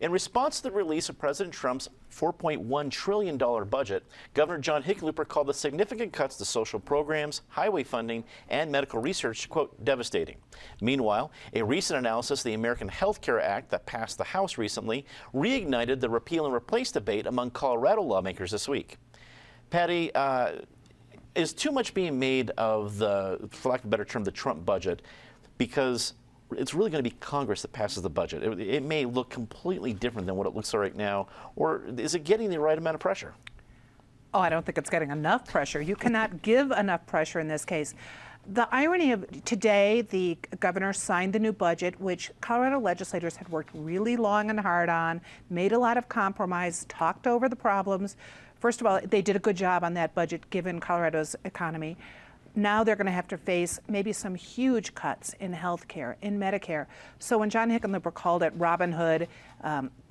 In response to the release of President Trump's $4.1 trillion budget, Governor John Hickenlooper called the significant cuts to social programs, highway funding, and medical research, quote, devastating. Meanwhile, a recent analysis of the American Health Care Act that passed the House recently reignited the repeal and replace debate among Colorado lawmakers this week. Patty, is too much being made of the, for lack of a better term, the Trump budget, because it's really going to be Congress that passes the budget. It may look completely different than what it looks like right now, or is it getting the right amount of pressure? Oh, I don't think it's getting enough pressure. You cannot give enough pressure in this case. The irony of today, the governor signed the new budget, which Colorado legislators had worked really long and hard on, made a lot of compromise, talked over the problems. First of all, they did a good job on that budget given Colorado's economy. Now they're going to have to face maybe some huge cuts in health care, in Medicare. So when John Hickenlooper called it Robin Hood,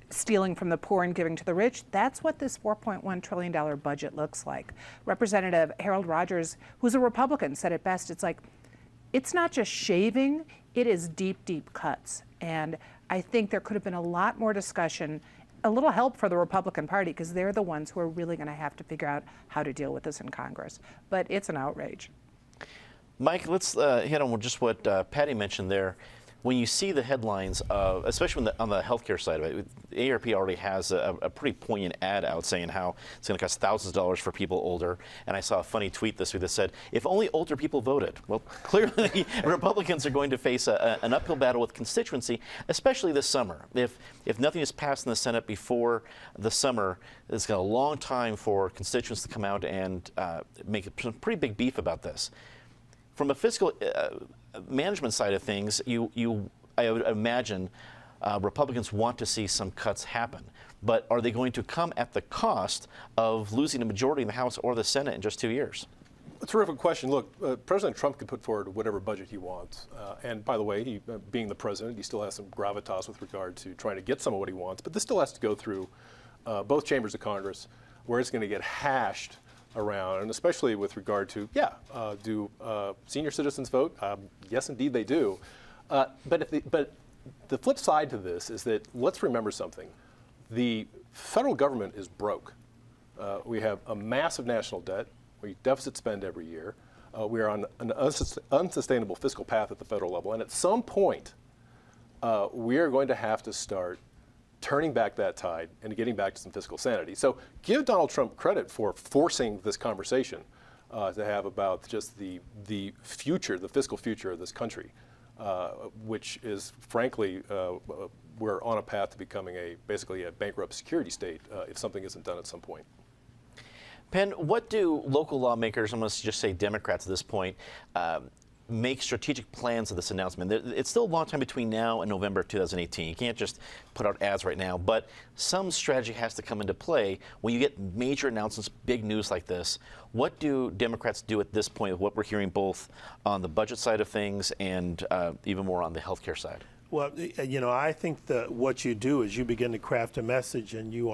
stealing from the poor and giving to the rich, that's what this $4.1 trillion budget looks like. Representative Harold Rogers, who's a Republican, said it best. It's like, it's not just shaving, it is deep, deep cuts. And I think there could have been a lot more discussion, a little help for the Republican Party, because they're the ones who are really going to have to figure out how to deal with this in Congress. But it's an outrage. Mike, let's hit on just what Patty mentioned there. When you see the headlines, especially on the healthcare side of it, ARP already has a pretty poignant ad out saying how it's going to cost thousands of dollars for people older. And I saw a funny tweet this week that said, if only older people voted. Well, clearly Republicans are going to face an uphill battle with constituency, especially this summer. If nothing is passed in the Senate before the summer, it's got a long time for constituents to come out and make some pretty big beef about this. From a fiscal management side of things, I would imagine Republicans want to see some cuts happen. But are they going to come at the cost of losing a majority in the House or the Senate in just 2 years? A terrific question. Look, President Trump can put forward whatever budget he wants. And by the way, he, being the president, he still has some gravitas with regard to trying to get some of what he wants. But this still has to go through both chambers of Congress, where it's going to get hashed around, and especially with regard to, do senior citizens vote? Yes, indeed they do. But the flip side to this is that, let's remember something. The federal government is broke. We have a massive national debt. We deficit spend every year. We are on an unsustainable fiscal path at the federal level. And at some point, we are going to have to start turning back that tide and getting back to some fiscal sanity. So give Donald Trump credit for forcing this conversation to have about just the future, the fiscal future of this country, which is, frankly, we're on a path to becoming basically a bankrupt security state if something isn't done at some point. Penn, what do local lawmakers, I'm going to just say Democrats at this point, make strategic plans of this announcement? It's still a long time between now and November 2018. You can't just put out ads right now, but some strategy has to come into play when you get major announcements, big news like this. What do Democrats do at this point with what we're hearing both on the budget side of things and even more on the healthcare side? Well, I think that what you do is you begin to craft a message and you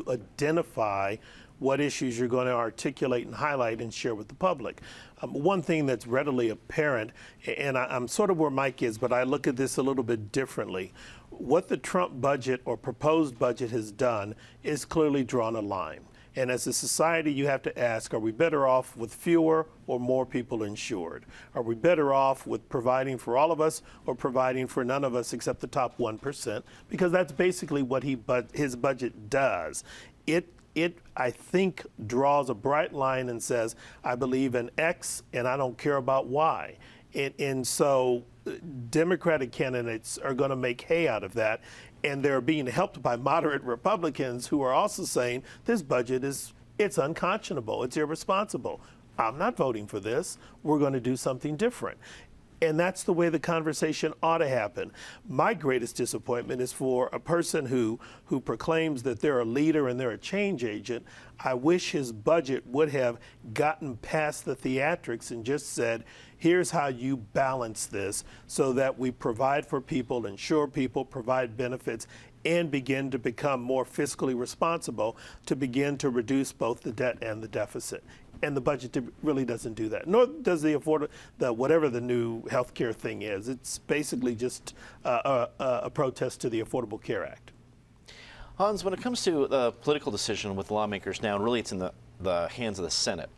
identify what issues you're going to articulate and highlight and share with the public. One thing that's readily apparent, and I'm sort of where Mike is, but I look at this a little bit differently. What the Trump budget or proposed budget has done is clearly drawn a line. And as a society, you have to ask, are we better off with fewer or more people insured? Are we better off with providing for all of us or providing for none of us except the top 1%? Because that's basically what his budget does. It, I think, draws a bright line and says, I believe in X and I don't care about Y. And so Democratic candidates are going to make hay out of that. And they're being helped by moderate Republicans who are also saying this budget it's unconscionable, it's irresponsible. I'm not voting for this. We're going to do something different. And that's the way the conversation ought to happen. My greatest disappointment is for a person who proclaims that they're a leader and they're a change agent. I wish his budget would have gotten past the theatrics and just said, here's how you balance this so that we provide for people, insure people, provide benefits, and begin to become more fiscally responsible to begin to reduce both the debt and the deficit. And the budget really doesn't do that. Nor does whatever the new health care thing is. It's basically just a protest to the Affordable Care Act. Hans, when it comes to the political decision with lawmakers now, and really it's in the hands of the Senate,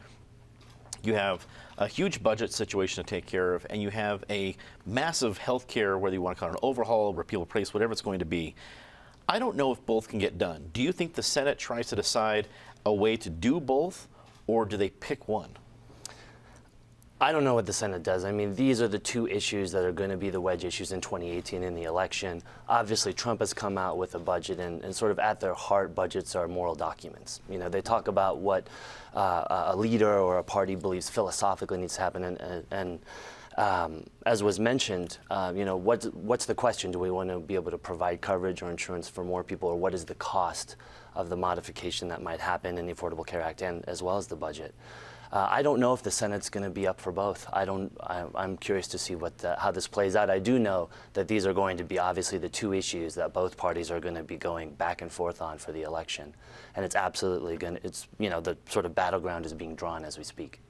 you have a huge budget situation to take care of, and you have a massive health care, whether you want to call it an overhaul, repeal, replace, whatever it's going to be. I don't know if both can get done. Do you think the Senate tries to decide a way to do both, or do they pick one? I don't know what the Senate does. I mean, these are the two issues that are going to be the wedge issues in 2018 in the election. Obviously, Trump has come out with a budget, and sort of at their heart, budgets are moral documents. You know, they talk about what a leader or a party believes philosophically needs to happen, and as was mentioned, you know, what's the question? Do we want to be able to provide coverage or insurance for more people, or what is the cost of the modification that might happen in the Affordable Care Act, and as well as the budget? I don't know if the Senate's going to be up for both. I'm curious to see how this plays out. I do know that these are going to be obviously the two issues that both parties are going to be going back and forth on for the election, and it's absolutely going to. It's, you know, the sort of battleground is being drawn as we speak.